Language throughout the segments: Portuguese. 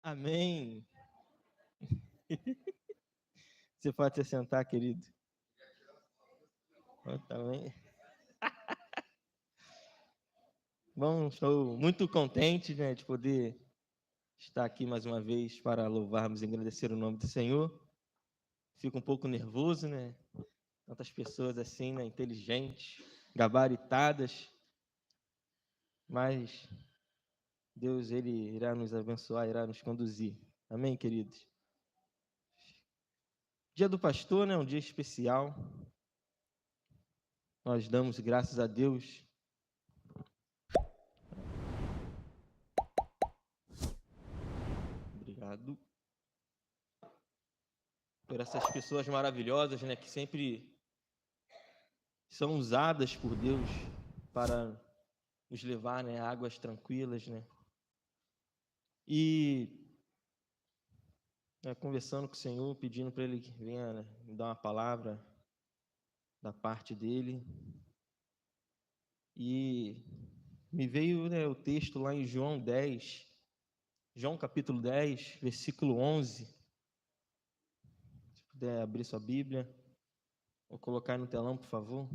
Amém. Você pode se sentar, querido. Eu também. Bom, estou muito contente, né, de poder estar aqui mais uma vez para louvarmos e agradecer o nome do Senhor. Fico um pouco nervoso, né? Tantas pessoas assim, né, inteligentes, gabaritadas, mas Deus, Ele irá nos abençoar, irá nos conduzir. Amém, queridos? Dia do pastor, né, um dia especial. Nós damos graças a Deus. Obrigado por essas pessoas maravilhosas, né, que sempre são usadas por Deus para nos levar, né, a águas tranquilas, né? E conversando com o Senhor, pedindo para Ele que venha, né, me dar uma palavra da parte dele. E me veio, né, o texto lá em João 10, João capítulo 10, versículo 11. Se puder abrir sua Bíblia, vou colocar aí no telão, por favor.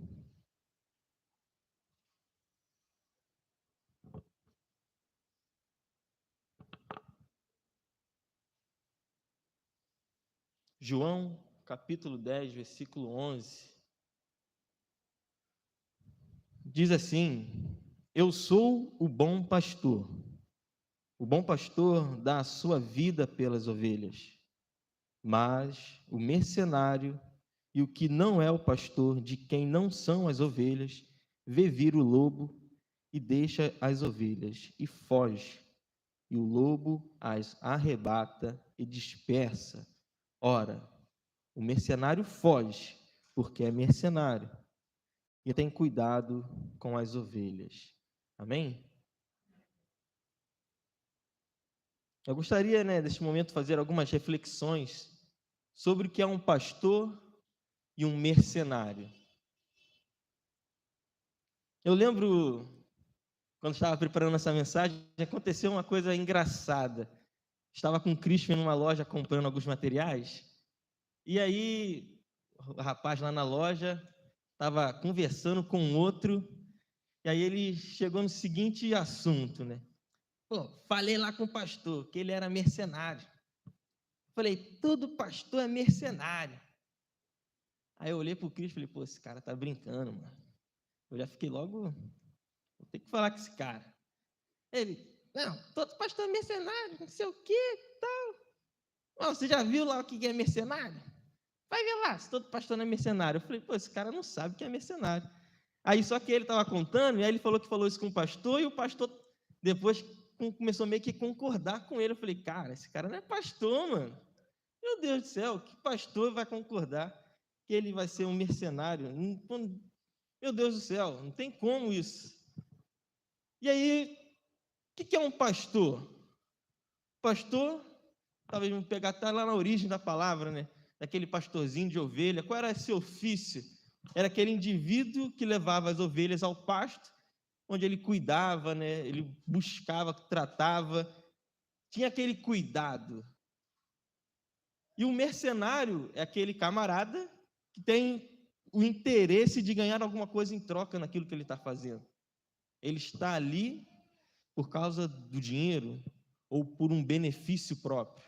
João capítulo 10, versículo 11. Diz assim: Eu sou o bom pastor. O bom pastor dá a sua vida pelas ovelhas, mas o mercenário e o que não é o pastor, de quem não são as ovelhas, vê vir o lobo e deixa as ovelhas e foge. E o lobo as arrebata e dispersa. Ora, o mercenário foge, porque é mercenário, e tem cuidado com as ovelhas. Amém? Eu gostaria, né, neste momento, fazer algumas reflexões sobre o que é um pastor e um mercenário. Eu lembro, quando estava preparando essa mensagem, aconteceu uma coisa engraçada. Estava com o Cristian numa loja comprando alguns materiais, e aí o rapaz lá na loja estava conversando com outro, e aí ele chegou no seguinte assunto, né? Pô, falei lá com o pastor, que ele era mercenário. Falei, todo pastor é mercenário. Aí eu olhei pro Cristo e falei, pô, esse cara tá brincando, mano. Eu já fiquei logo, vou ter que falar com esse cara. Ele, não, todo pastor é mercenário, não sei o quê, tal. Oh, você já viu lá o que é mercenário? Vai ver lá, se todo pastor não é mercenário. Eu falei, pô, esse cara não sabe o que é mercenário. Aí só que ele estava contando, e aí ele falou que falou isso com o pastor, e o pastor depois começou meio que concordar com ele. Eu falei, cara, esse cara não é pastor, mano. Meu Deus do céu, que pastor vai concordar que ele vai ser um mercenário? Meu Deus do céu, não tem como isso. E aí, o que é um pastor? Pastor, talvez vamos pegar até lá na origem da palavra, né? Daquele pastorzinho de ovelha. Qual era esse ofício? Era aquele indivíduo que levava as ovelhas ao pasto, onde ele cuidava, né? Ele buscava, tratava, tinha aquele cuidado. E o mercenário é aquele camarada que tem o interesse de ganhar alguma coisa em troca naquilo que ele está fazendo. Ele está ali por causa do dinheiro ou por um benefício próprio.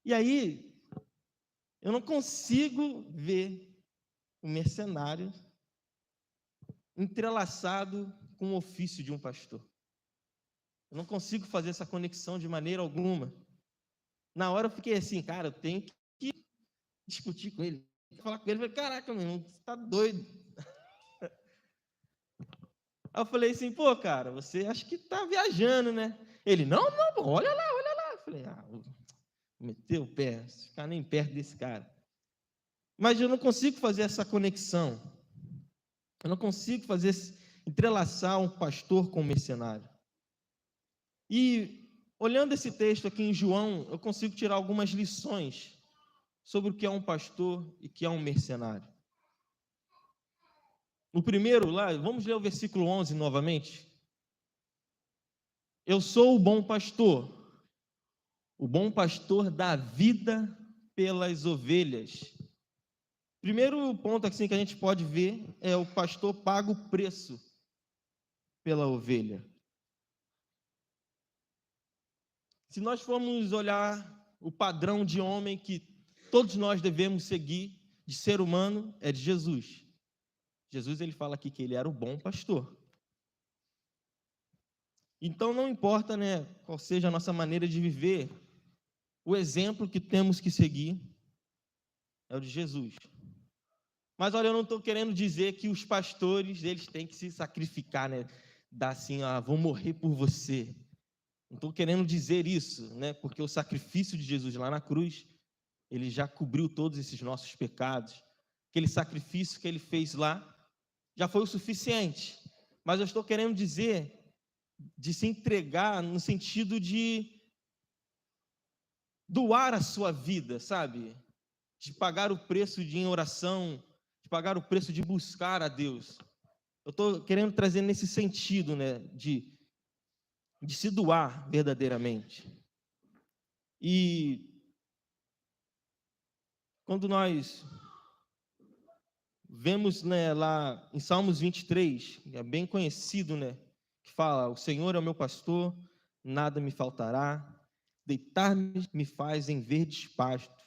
E aí, eu não consigo ver o mercenário entrelaçado com o ofício de um pastor. Eu não consigo fazer essa conexão de maneira alguma. Na hora eu fiquei assim, cara, eu tenho que discutir com ele, falar com ele. Eu falei, caraca, meu irmão, você tá doido. Aí eu falei assim, pô, cara, você acha que tá viajando, né? Ele, não, pô, olha lá, olha lá. Eu falei, meteu o pé, ficar nem perto desse cara. Mas eu não consigo fazer essa conexão. Eu não consigo entrelaçar um pastor com um mercenário. E olhando esse texto aqui em João, eu consigo tirar algumas lições sobre o que é um pastor e o que é um mercenário. No primeiro lá, vamos ler o versículo 11 novamente. Eu sou o bom pastor. O bom pastor dá vida pelas ovelhas. Primeiro ponto assim que a gente pode ver é o pastor paga o preço pela ovelha. Se nós formos olhar o padrão de homem que todos nós devemos seguir, de ser humano, é de Jesus. Jesus, ele fala aqui que ele era o bom pastor. Então não importa, né, qual seja a nossa maneira de viver, o exemplo que temos que seguir é o de Jesus. Mas olha, eu não estou querendo dizer que os pastores, eles têm que se sacrificar, né? Dar assim, vou morrer por você. Não estou querendo dizer isso, né? Porque o sacrifício de Jesus lá na cruz, ele já cobriu todos esses nossos pecados. Aquele sacrifício que ele fez lá já foi o suficiente. Mas eu estou querendo dizer de se entregar no sentido de doar a sua vida, sabe? De pagar o preço de em oração, de pagar o preço de buscar a Deus. Eu estou querendo trazer nesse sentido, né? De se doar verdadeiramente. E quando nós vemos, né, lá em Salmos 23, que é bem conhecido, né, que fala: o Senhor é o meu pastor, nada me faltará, deitar-me me faz em verdes pastos,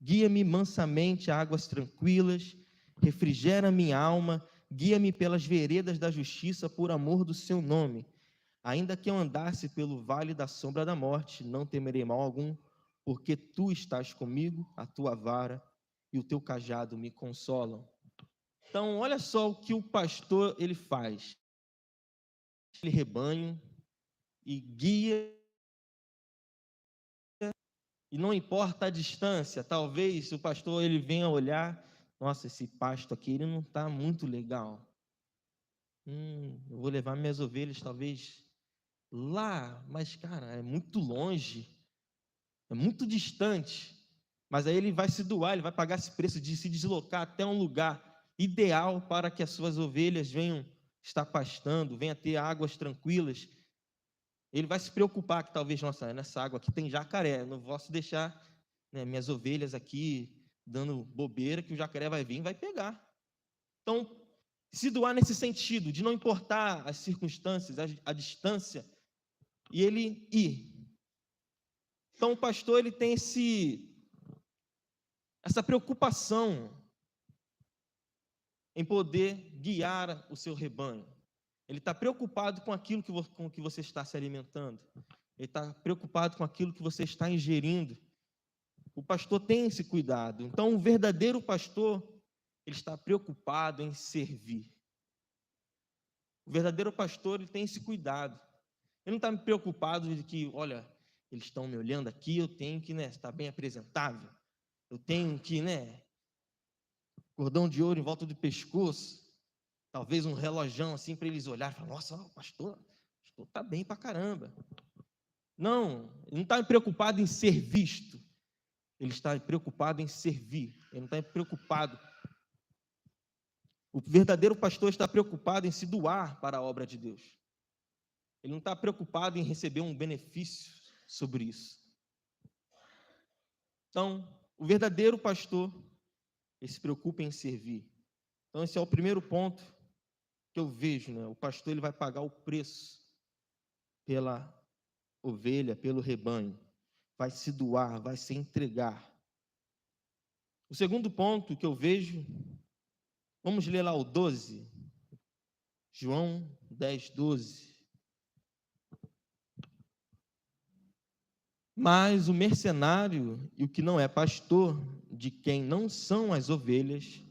guia-me mansamente a águas tranquilas, refrigera minha alma, guia-me pelas veredas da justiça por amor do seu nome. Ainda que eu andasse pelo vale da sombra da morte, não temerei mal algum, porque tu estás comigo, a tua vara e o teu cajado me consolam. Então, olha só o que o pastor ele faz. Ele rebanho e guia, e não importa a distância. Talvez o pastor ele venha olhar, nossa, esse pasto aqui ele não está muito legal. Eu vou levar minhas ovelhas talvez lá, mas cara, é muito longe, é muito distante. Mas aí ele vai se doar, ele vai pagar esse preço de se deslocar até um lugar ideal para que as suas ovelhas venham estar pastando, venham ter águas tranquilas. Ele vai se preocupar que talvez, nossa, nessa água aqui tem jacaré, não posso deixar, né, minhas ovelhas aqui dando bobeira, que o jacaré vai vir e vai pegar. Então, se doar nesse sentido, de não importar as circunstâncias, a distância, e ele ir. Então, o pastor ele tem essa preocupação em poder guiar o seu rebanho. Ele está preocupado com aquilo com que você está se alimentando. Ele está preocupado com aquilo que você está ingerindo. O pastor tem esse cuidado. Então, o verdadeiro pastor, ele está preocupado em servir. O verdadeiro pastor, ele tem esse cuidado. Ele não está preocupado de que, olha, eles estão me olhando aqui, eu tenho que, né, estar bem apresentável. Eu tenho que, né, cordão de ouro em volta do pescoço, talvez um relojão assim para eles olharem e falar: nossa, o pastor está bem para caramba. Não, ele não está preocupado em ser visto, ele está preocupado em servir, ele não está preocupado. O verdadeiro pastor está preocupado em se doar para a obra de Deus. Ele não está preocupado em receber um benefício sobre isso. Então, o verdadeiro pastor, ele se preocupa em servir. Então, esse é o primeiro ponto que eu vejo, né? O pastor ele vai pagar o preço pela ovelha, pelo rebanho, vai se doar, vai se entregar. O segundo ponto que eu vejo, vamos ler lá o 12, João 10, 12. Mas o mercenário e o que não é pastor, de quem não são as ovelhas,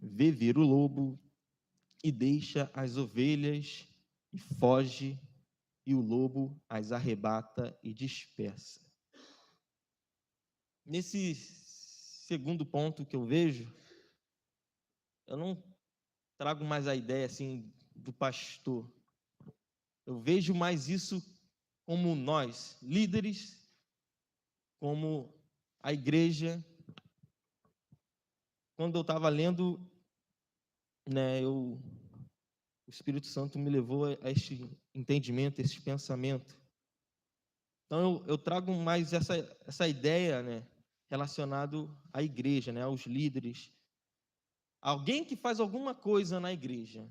vê vir o lobo e deixa as ovelhas e foge, e o lobo as arrebata e dispersa. Nesse segundo ponto que eu vejo, eu não trago mais a ideia assim do pastor. Eu vejo mais isso como nós, líderes, como a igreja. Quando eu estava lendo, né, o Espírito Santo me levou a este entendimento, a este pensamento. Então, eu trago mais essa ideia, né, relacionado à igreja, né, aos líderes. Alguém que faz alguma coisa na igreja.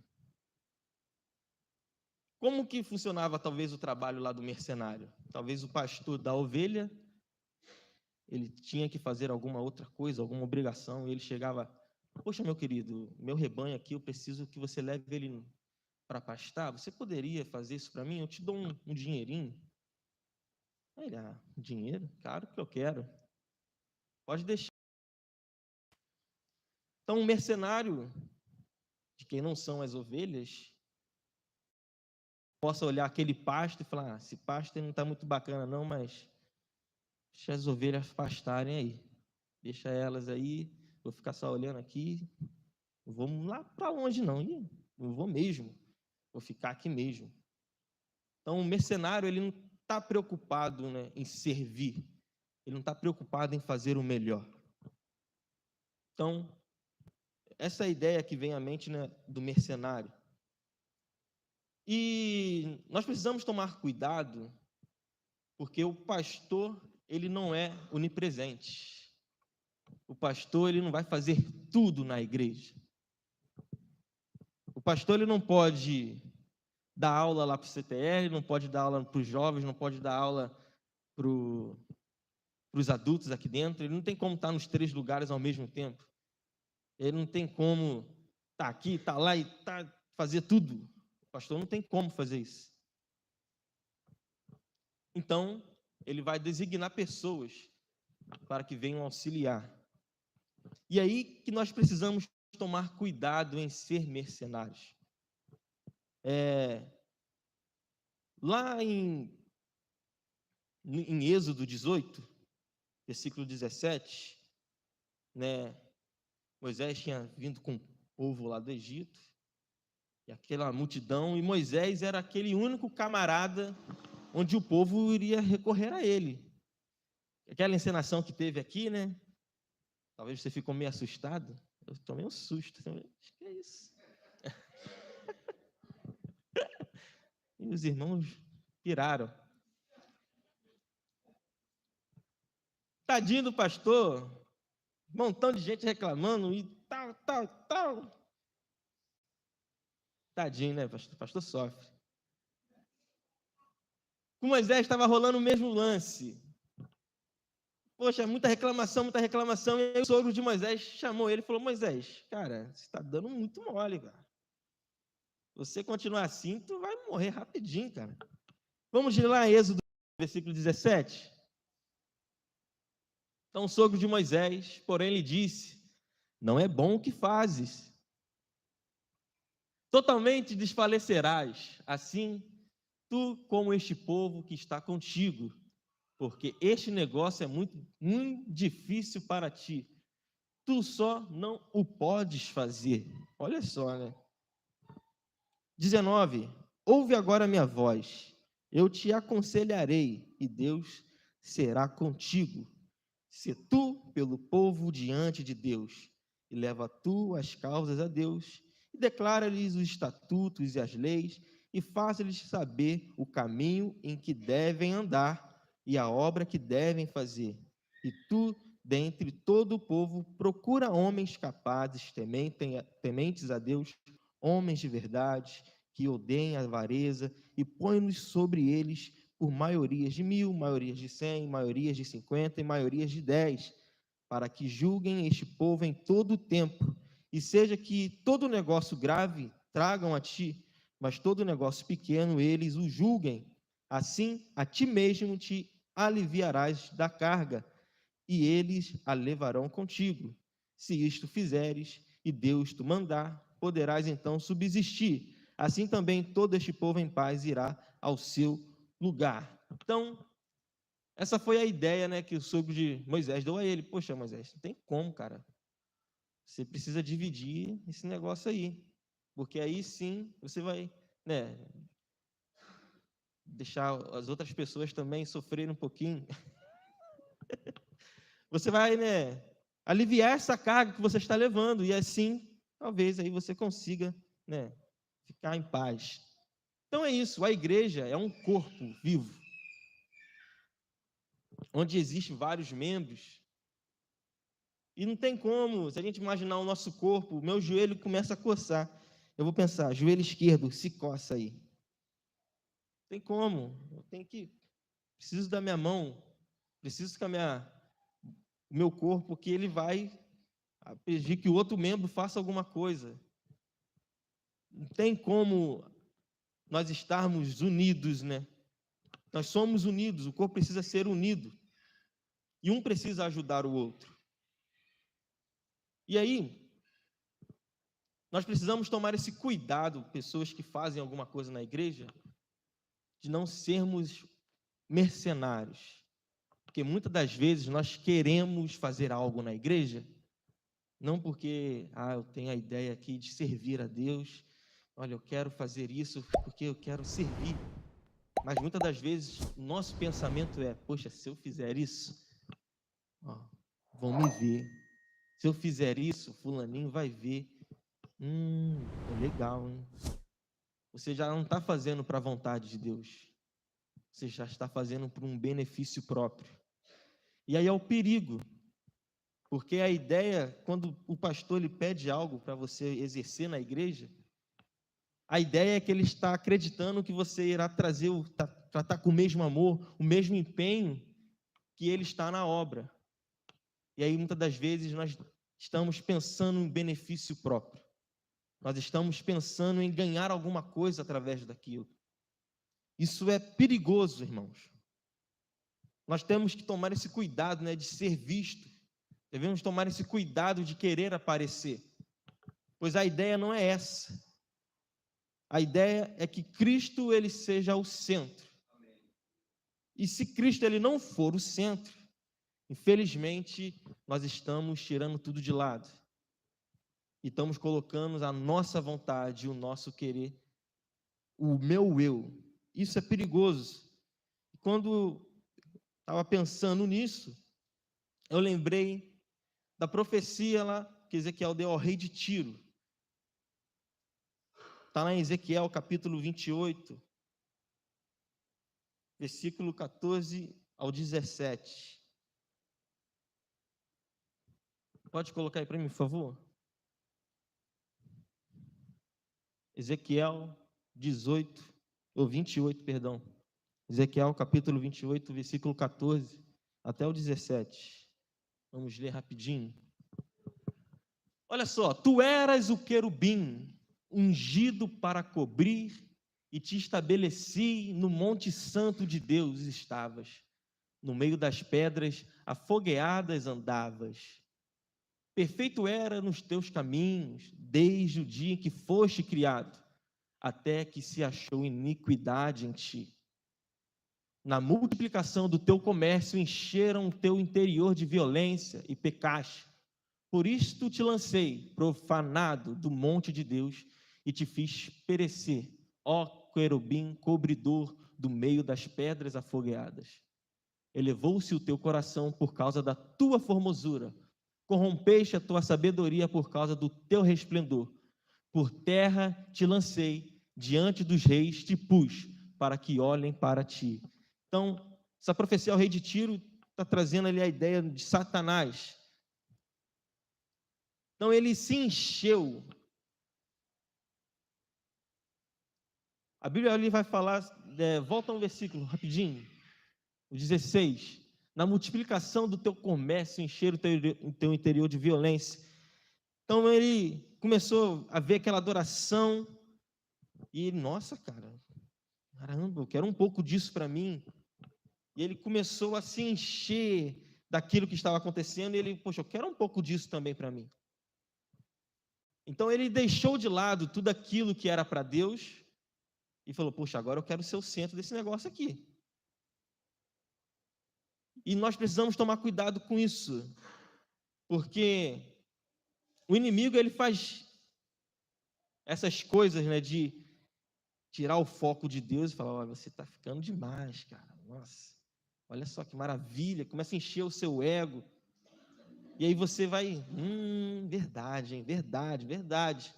Como que funcionava, talvez, o trabalho lá do mercenário? Talvez o pastor da ovelha, ele tinha que fazer alguma outra coisa, alguma obrigação, e ele chegava, poxa, meu querido, meu rebanho aqui, eu preciso que você leve ele para pastar, você poderia fazer isso para mim? Eu te dou um dinheirinho. Aí ele, dinheiro? Claro que eu quero. Pode deixar. Então, um mercenário, de quem não são as ovelhas, possa olhar aquele pasto e falar, esse pasto não está muito bacana não, mas deixa as ovelhas pastarem aí. Deixa elas aí, vou ficar só olhando aqui, não vou lá para longe não, não vou mesmo, vou ficar aqui mesmo. Então, o mercenário, ele não está preocupado, né, em servir, ele não está preocupado em fazer o melhor. Então, essa é a ideia que vem à mente, né, do mercenário. E nós precisamos tomar cuidado, porque o pastor, ele não é onipresente. O pastor, ele não vai fazer tudo na igreja. O pastor, ele não pode dar aula lá para o CTR, não pode dar aula para os jovens, não pode dar aula para os adultos aqui dentro. Ele não tem como estar nos 3 lugares ao mesmo tempo. Ele não tem como estar aqui, estar lá e fazer tudo. O pastor não tem como fazer isso. Então, ele vai designar pessoas para que venham auxiliar. E aí que nós precisamos tomar cuidado em ser mercenários. Lá em Êxodo 18, versículo 17, né, Moisés tinha vindo com o povo lá do Egito, e aquela multidão, e Moisés era aquele único camarada onde o povo iria recorrer a ele. Aquela encenação que teve aqui, né? Talvez você ficou meio assustado. Eu tomei um susto. Acho que é isso. E os irmãos piraram. Tadinho do pastor. Um montão de gente reclamando e tal. Tadinho, né? O pastor sofre. Com Moisés estava rolando o mesmo lance. Poxa, muita reclamação. E aí o sogro de Moisés chamou ele e falou, Moisés, cara, você está dando muito mole, cara. Você continuar assim, tu vai morrer rapidinho, cara. Vamos ler lá em Êxodo, versículo 17. Então o sogro de Moisés, porém, lhe disse, não é bom o que fazes. Totalmente desfalecerás, assim, tu como este povo que está contigo, porque este negócio é muito difícil para ti. Tu só não o podes fazer. Olha só, né? 19. Ouve agora a minha voz. Eu te aconselharei e Deus será contigo. Se tu pelo povo diante de Deus e leva tu as causas a Deus e declara-lhes os estatutos e as leis e faça-lhes saber o caminho em que devem andar e a obra que devem fazer. E tu, dentre todo o povo, procura homens capazes, tementes a Deus, homens de verdade, que odeiem a avareza e põe-nos sobre eles por maiorias de 1000, maiorias de 100, maiorias de 50 e maiorias de 10, para que julguem este povo em todo o tempo, e seja que todo negócio grave tragam a ti, mas todo negócio pequeno eles o julguem. Assim, a ti mesmo te aliviarás da carga, e eles a levarão contigo. Se isto fizeres, e Deus te mandar, poderás então subsistir. Assim também todo este povo em paz irá ao seu lugar. Então, essa foi a ideia, né, que o sogro de Moisés deu a ele. Poxa, Moisés, não tem como, cara. Você precisa dividir esse negócio aí, porque aí sim você vai, né, deixar as outras pessoas também sofrerem um pouquinho. Você vai, né, aliviar essa carga que você está levando, e assim, talvez aí você consiga, né, ficar em paz. Então é isso, a igreja é um corpo vivo. onde existem vários membros, e não tem como, se a gente imaginar o nosso corpo, o meu joelho começa a coçar. Eu vou pensar, joelho esquerdo, se coça aí. Não tem como, preciso da minha mão, preciso que o meu corpo, que ele vai pedir que o outro membro faça alguma coisa. Não tem como nós estarmos unidos, né? Nós somos unidos, o corpo precisa ser unido. E um precisa ajudar o outro. E aí, nós precisamos tomar esse cuidado, pessoas que fazem alguma coisa na igreja, de não sermos mercenários. Porque muitas das vezes nós queremos fazer algo na igreja, não porque, eu tenho a ideia aqui de servir a Deus, olha, eu quero fazer isso porque eu quero servir. Mas muitas das vezes nosso pensamento é, poxa, se eu fizer isso, vão me ver. Se eu fizer isso, fulaninho vai ver. É legal, hein? Você já não está fazendo para a vontade de Deus. Você já está fazendo por um benefício próprio. E aí é o perigo. Porque a ideia, quando o pastor lhe pede algo para você exercer na igreja, a ideia é que ele está acreditando que você irá tratar com o mesmo amor, o mesmo empenho que ele está na obra. E aí, muitas das vezes, nós estamos pensando em benefício próprio. Nós estamos pensando em ganhar alguma coisa através daquilo. Isso é perigoso, irmãos. Nós temos que tomar esse cuidado, né, de ser visto. Devemos tomar esse cuidado de querer aparecer. Pois a ideia não é essa. A ideia é que Cristo ele seja o centro. E se Cristo ele não for o centro, infelizmente, nós estamos tirando tudo de lado. E estamos colocando a nossa vontade, o nosso querer, o meu eu. Isso é perigoso. Quando estava pensando nisso, eu lembrei da profecia lá que Ezequiel deu ao rei de Tiro. Está lá em Ezequiel capítulo 28, versículo 14 ao 17. Pode colocar aí para mim, por favor? Ezequiel 28, perdão. Ezequiel capítulo 28, versículo 14 até o 17. Vamos ler rapidinho. Olha só, tu eras o querubim, ungido para cobrir, e te estabeleci no monte santo de Deus estavas. No meio das pedras afogueadas andavas. Perfeito era nos teus caminhos, desde o dia em que foste criado, até que se achou iniquidade em ti. Na multiplicação do teu comércio encheram o teu interior de violência e pecaste. Por isto te lancei, profanado, do monte de Deus, e te fiz perecer, ó querubim cobridor do meio das pedras afogueadas. Elevou-se o teu coração por causa da tua formosura, corrompeste a tua sabedoria por causa do teu resplendor. Por terra te lancei, diante dos reis te pus, para que olhem para ti. Então, essa profecia ao rei de Tiro está trazendo ali a ideia de Satanás. Então, ele se encheu. A Bíblia ali vai falar, volta um versículo rapidinho, o 16. Na multiplicação do teu comércio, encher o teu interior de violência. Então, ele começou a ver aquela adoração, e ele, nossa, caramba, eu quero um pouco disso para mim. E ele começou a se encher daquilo que estava acontecendo, e ele, poxa, eu quero um pouco disso também para mim. Então ele deixou de lado tudo aquilo que era para Deus, e falou, poxa, agora eu quero ser o centro desse negócio aqui. E nós precisamos tomar cuidado com isso, porque o inimigo, ele faz essas coisas, né, de tirar o foco de Deus e falar, olha, você está ficando demais, cara, nossa, olha só que maravilha, começa a encher o seu ego, e aí você vai, verdade, hein, verdade,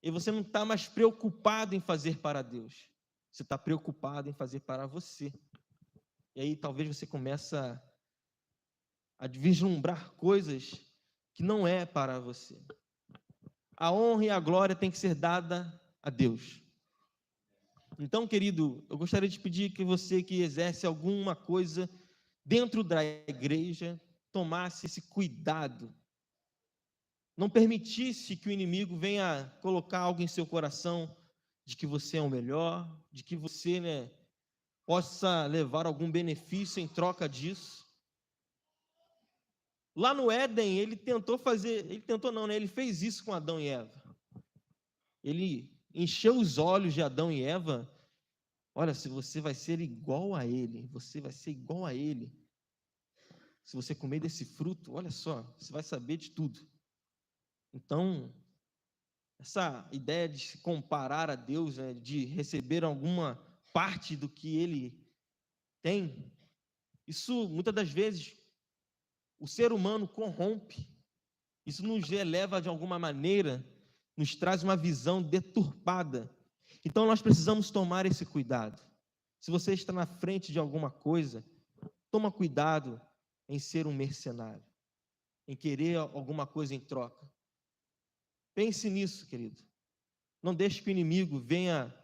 e você não está mais preocupado em fazer para Deus, você está preocupado em fazer para você, e aí talvez você começa a vislumbrar coisas que não é para você. A honra e a glória tem que ser dada a Deus. Então, querido, eu gostaria de pedir que você que exerce alguma coisa dentro da igreja, tomasse esse cuidado. Não permitisse que o inimigo venha colocar algo em seu coração de que você é o melhor, de que você, possa levar algum benefício em troca disso. Lá no Éden, ele fez isso com Adão e Eva. Ele encheu os olhos de Adão e Eva. Olha, se você vai ser igual a ele, você vai ser igual a ele. Se você comer desse fruto, olha só, você vai saber de tudo. Então, essa ideia de se comparar a Deus, de receber alguma parte do que ele tem, isso muitas das vezes o ser humano corrompe. Isso nos eleva de alguma maneira, nos traz uma visão deturpada. Então nós precisamos tomar esse cuidado. Se você está na frente de alguma coisa, toma cuidado em ser um mercenário, em querer alguma coisa em troca. Pense nisso, querido. Não deixe que o inimigo venha,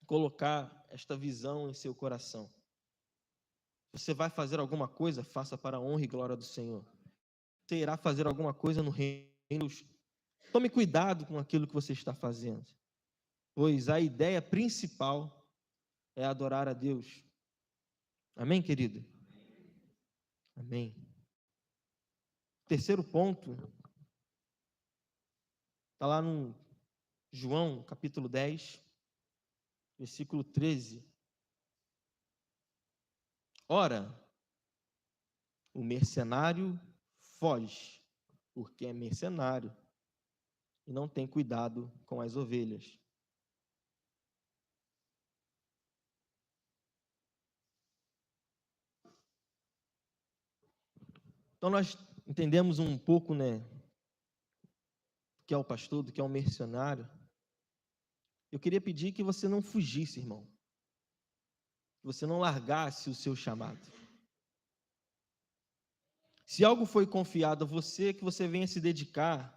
colocar esta visão em seu coração. Você vai fazer alguma coisa, faça para a honra e glória do Senhor. Você irá fazer alguma coisa no reino. Tome cuidado com aquilo que você está fazendo, pois a ideia principal é adorar a Deus. Amém, querido? Amém. Terceiro ponto, está lá no João, capítulo 10, versículo 13. Ora, o mercenário foge, porque é mercenário e não tem cuidado com as ovelhas. Então nós entendemos um pouco, do que é o pastor, do que é o mercenário. Eu queria pedir que você não fugisse, irmão. Que você não largasse o seu chamado. Se algo foi confiado a você, que você venha se dedicar,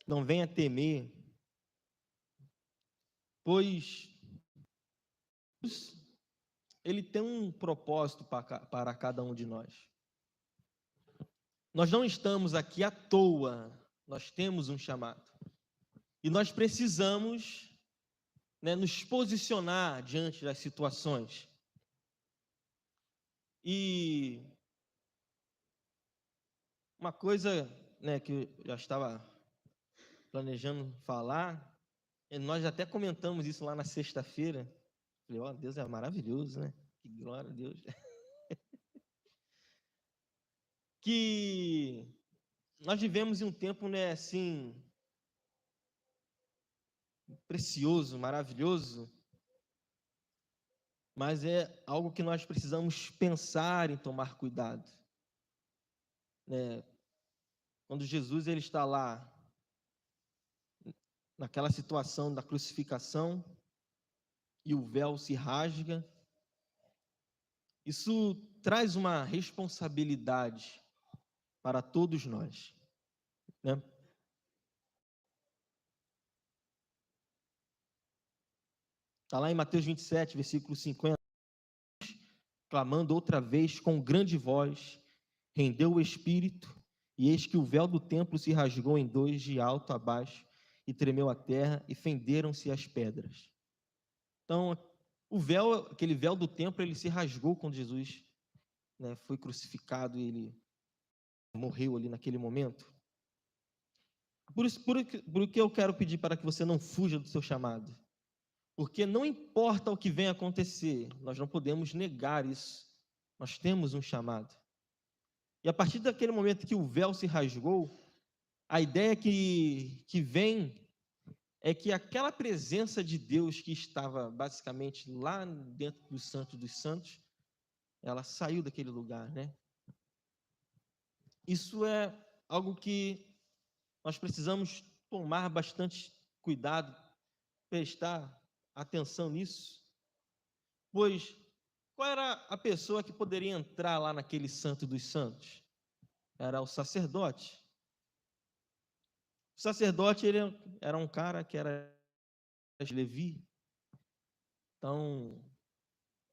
não venha temer, pois ele tem um propósito para cada um de nós. Nós não estamos aqui à toa, nós temos um chamado. E nós precisamos, nos posicionar diante das situações. E uma coisa, que eu já estava planejando falar, nós até comentamos isso lá na sexta-feira. Falei, Deus é maravilhoso, né? Que glória a Deus. Que nós vivemos em um tempo, assim, precioso, maravilhoso, mas é algo que nós precisamos pensar em tomar cuidado. Quando Jesus ele está lá, naquela situação da crucificação, e o véu se rasga, isso traz uma responsabilidade para todos nós, Está lá em Mateus 27, versículo 50, clamando outra vez com grande voz, rendeu o espírito, e eis que o véu do templo se rasgou em dois, de alto a baixo, e tremeu a terra, e fenderam-se as pedras. Então, o véu, aquele véu do templo, ele se rasgou quando Jesus, foi crucificado, e ele morreu ali naquele momento. Por que eu quero pedir para que você não fuja do seu chamado? Porque não importa o que venha acontecer, nós não podemos negar isso. Nós temos um chamado. E a partir daquele momento que o véu se rasgou, a ideia que vem é que aquela presença de Deus que estava basicamente lá dentro do Santo dos Santos, ela saiu daquele lugar, Isso é algo que nós precisamos tomar bastante cuidado, prestar atenção nisso, pois Qual era a pessoa que poderia entrar lá naquele santo dos santos? Era o sacerdote. O sacerdote, ele era um cara que era de Levi. Então,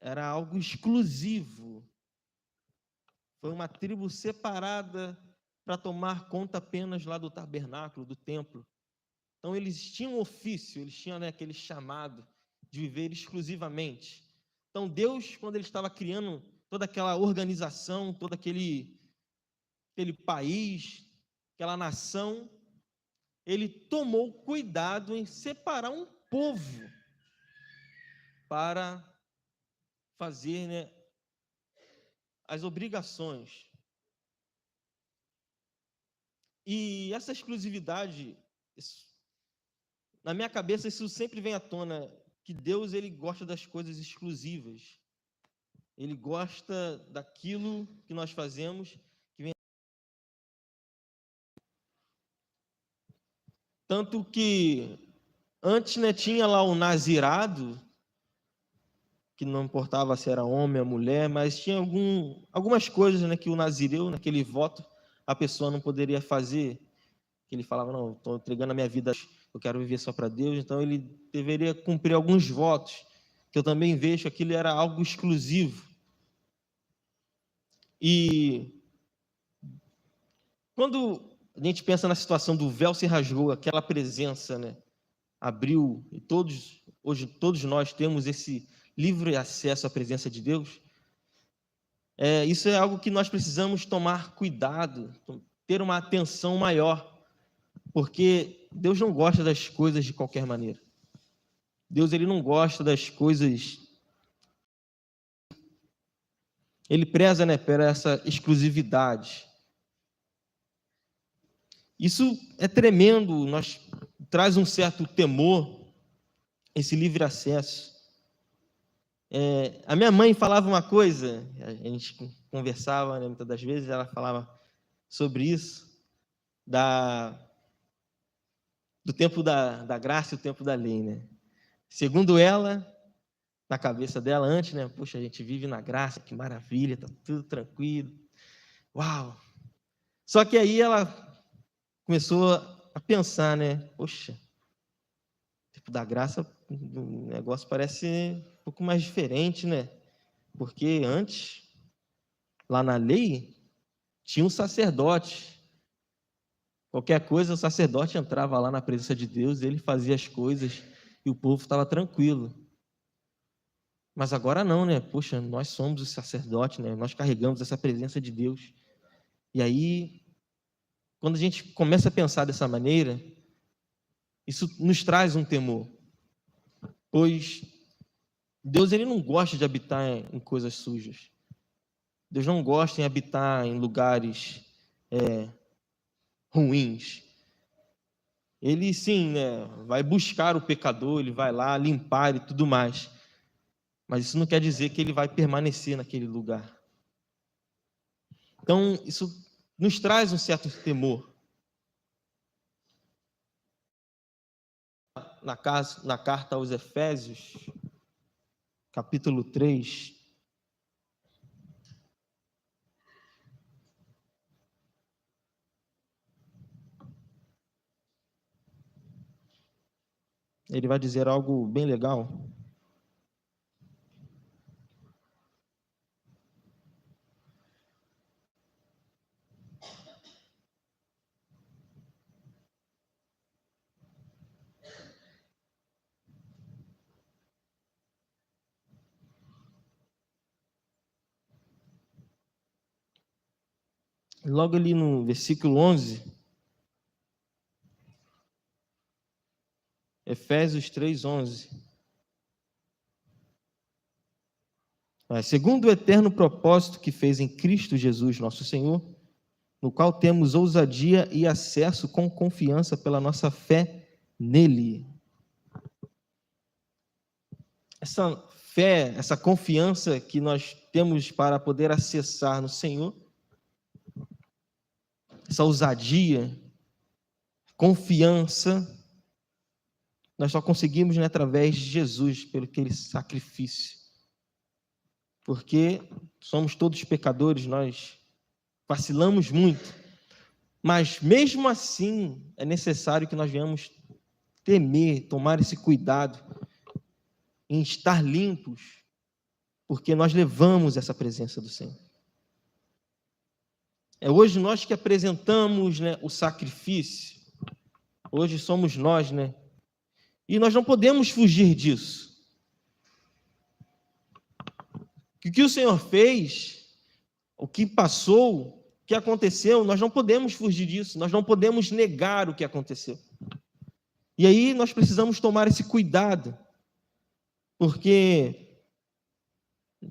era algo exclusivo. Foi uma tribo separada para tomar conta apenas lá do tabernáculo, do templo. Então, eles tinham ofício, eles tinham, né, aquele chamado de viver exclusivamente. Então, Deus, quando ele estava criando toda aquela organização, todo aquele país, aquela nação, ele tomou cuidado em separar um povo para fazer, né, as obrigações. E essa exclusividade, na minha cabeça, isso sempre vem à tona, que Deus, ele gosta das coisas exclusivas. Ele gosta daquilo que nós fazemos, que vem. Tanto que antes, né, tinha lá o nazirado, que não importava se era homem ou mulher, mas tinha algumas coisas, né, que o nazireu, naquele voto, a pessoa não poderia fazer. Que ele falava, não, estou entregando a minha vida, eu quero viver só para Deus, então ele deveria cumprir alguns votos, que eu também vejo que aquilo era algo exclusivo. E quando a gente pensa na situação do véu se rasgou, aquela presença, né, abriu, e hoje todos nós temos esse livre acesso à presença de Deus, isso é algo que nós precisamos tomar cuidado, ter uma atenção maior, porque Deus não gosta das coisas de qualquer maneira. Deus, ele não gosta das coisas. Ele preza, né, por essa exclusividade. Isso é tremendo, traz um certo temor, esse livre acesso. A minha mãe falava uma coisa, a gente conversava, né, muitas das vezes, ela falava sobre isso, do tempo da graça e o tempo da lei, né? Segundo ela, na cabeça dela antes, né? Poxa, a gente vive na graça, que maravilha, tá tudo tranquilo. Uau! Só que aí ela começou a pensar, né? Poxa, o tempo da graça, o negócio parece um pouco mais diferente, né? Porque antes, lá na lei, tinha um sacerdote. Qualquer coisa, o sacerdote entrava lá na presença de Deus, ele fazia as coisas e o povo estava tranquilo. Mas agora não, né? Poxa, nós somos o sacerdote, né? Nós carregamos essa presença de Deus. E aí, quando a gente começa a pensar dessa maneira, isso nos traz um temor. Pois Deus, ele não gosta de habitar em coisas sujas. Deus não gosta de habitar em lugares ruins. Ele, sim, né, vai buscar o pecador, ele vai lá limpar e tudo mais. Mas isso não quer dizer que ele vai permanecer naquele lugar. Então, isso nos traz um certo temor. Na carta aos Efésios, capítulo 3, ele vai dizer algo bem legal. Logo ali no versículo 11, Efésios 3:11. Segundo o eterno propósito que fez em Cristo Jesus, nosso Senhor, no qual temos ousadia e acesso com confiança pela nossa fé nele. Essa fé, essa confiança que nós temos para poder acessar no Senhor, essa ousadia, confiança, nós só conseguimos, né, através de Jesus, pelo aquele sacrifício. porque somos todos pecadores, nós vacilamos muito, mas mesmo assim é necessário que nós venhamos temer, tomar esse cuidado em estar limpos, porque nós levamos essa presença do Senhor. É hoje nós que apresentamos, né, o sacrifício, hoje somos nós, né? E nós não podemos fugir disso. O que o Senhor fez, o que passou, o que aconteceu, nós não podemos fugir disso, nós não podemos negar o que aconteceu. E aí nós precisamos tomar esse cuidado, porque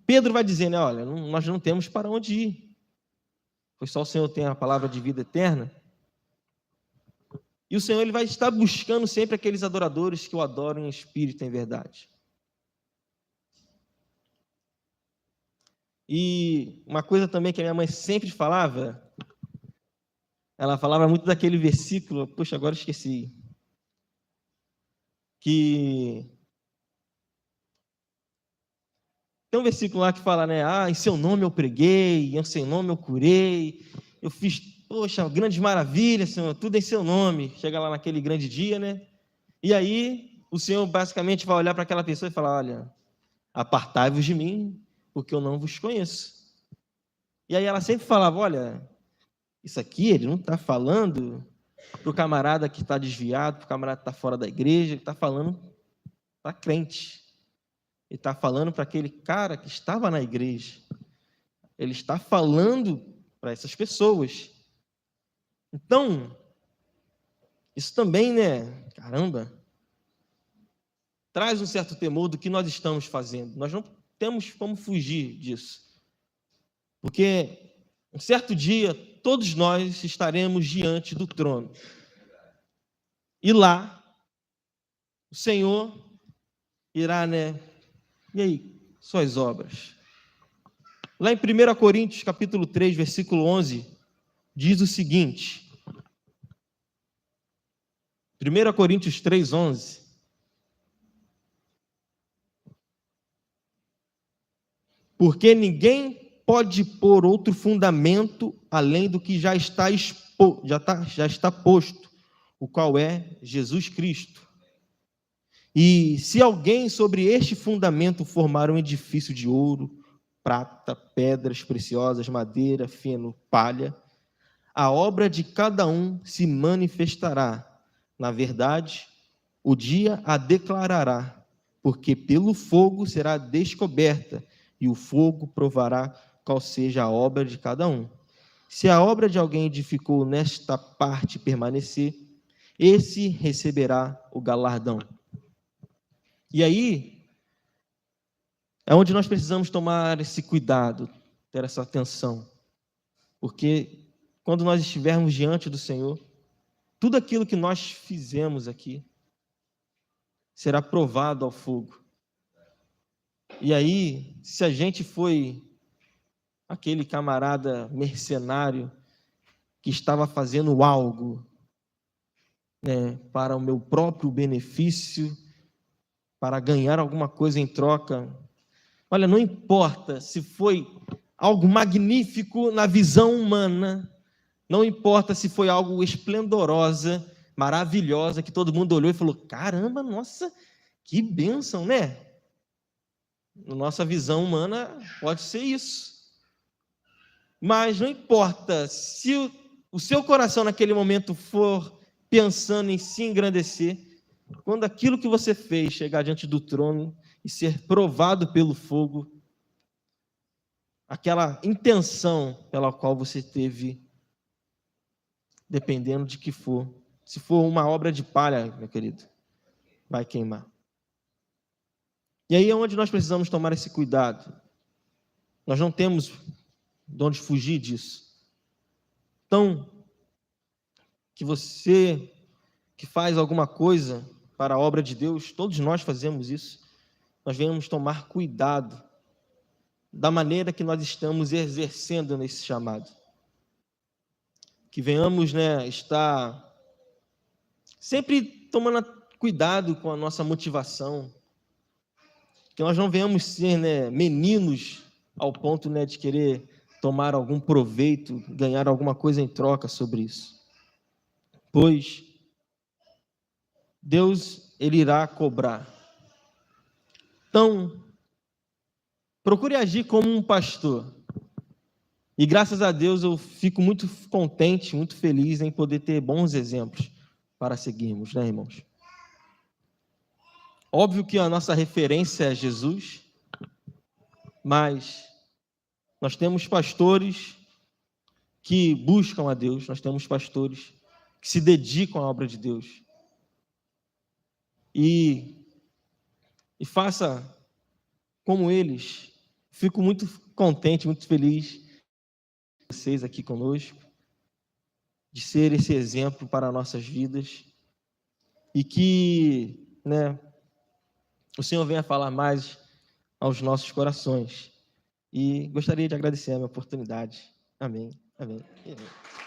Pedro vai dizer, né, olha, nós não temos para onde ir, pois só o Senhor tem a palavra de vida eterna. E o Senhor ele vai estar buscando sempre aqueles adoradores que o adoram em espírito e em verdade. E uma coisa também que a minha mãe sempre falava, ela falava muito daquele versículo, poxa, agora esqueci, que tem um versículo lá que fala, né, em seu nome eu preguei, em seu nome eu curei, eu fiz, poxa, grandes maravilhas, Senhor, tudo em seu nome. Chega lá naquele grande dia, né, e aí o Senhor basicamente vai olhar para aquela pessoa e falar, olha, apartai-vos de mim, porque eu não vos conheço. E aí ela sempre falava, olha, isso aqui ele não está falando para o camarada que está desviado, para o camarada que está fora da igreja, ele está falando para crente. Ele está falando para aquele cara que estava na igreja. Ele está falando para essas pessoas. Então, isso também, né, caramba, traz um certo temor do que nós estamos fazendo. Nós não temos como fugir disso. Porque um certo dia, todos nós estaremos diante do trono. E lá, o Senhor irá, né? E aí, suas obras? Lá em 1 Coríntios, capítulo 3, versículo 11, diz o seguinte. 1 Coríntios 3, 11. Porque ninguém pode pôr outro fundamento além do que já está posto, o qual é Jesus Cristo. E se alguém sobre este fundamento formar um edifício de ouro, prata, pedras preciosas, madeira, feno, palha, a obra de cada um se manifestará. Na verdade, o dia a declarará, porque pelo fogo será descoberta, e o fogo provará qual seja a obra de cada um. Se a obra de alguém edificou nesta parte permanecer, esse receberá o galardão. E aí, é onde nós precisamos tomar esse cuidado, ter essa atenção. Porque quando nós estivermos diante do Senhor, tudo aquilo que nós fizemos aqui será provado ao fogo. E aí, se a gente foi aquele camarada mercenário que estava fazendo algo, né, para o meu próprio benefício, para ganhar alguma coisa em troca, olha, não importa se foi algo magnífico na visão humana, não importa se foi algo esplendorosa, maravilhosa, que todo mundo olhou e falou, caramba, nossa, que bênção, né? Na nossa visão humana pode ser isso. Mas não importa se o seu coração naquele momento for pensando em se engrandecer, quando aquilo que você fez chegar diante do trono e ser provado pelo fogo, aquela intenção pela qual você teve, dependendo de que for, se for uma obra de palha, meu querido, vai queimar. E aí é onde nós precisamos tomar esse cuidado. Nós não temos de onde fugir disso. Então, que você que faz alguma coisa para a obra de Deus, todos nós fazemos isso, nós venhamos tomar cuidado da maneira que nós estamos exercendo nesse chamado. Que venhamos, né, estar sempre tomando cuidado com a nossa motivação, que nós não venhamos ser, né, meninos ao ponto, né, de querer tomar algum proveito, ganhar alguma coisa em troca sobre isso. Pois Deus, Ele irá cobrar. Então, procure agir como um pastor. E graças a Deus eu fico muito contente, muito feliz em poder ter bons exemplos para seguirmos, né, irmãos? Óbvio que a nossa referência é Jesus, mas nós temos pastores que buscam a Deus, nós temos pastores que se dedicam à obra de Deus. E faça como eles. Fico muito contente, muito feliz de vocês aqui conosco, de ser esse exemplo para nossas vidas e que, né, o Senhor venha falar mais aos nossos corações. E gostaria de agradecer a minha oportunidade. Amém. Amém. Amém.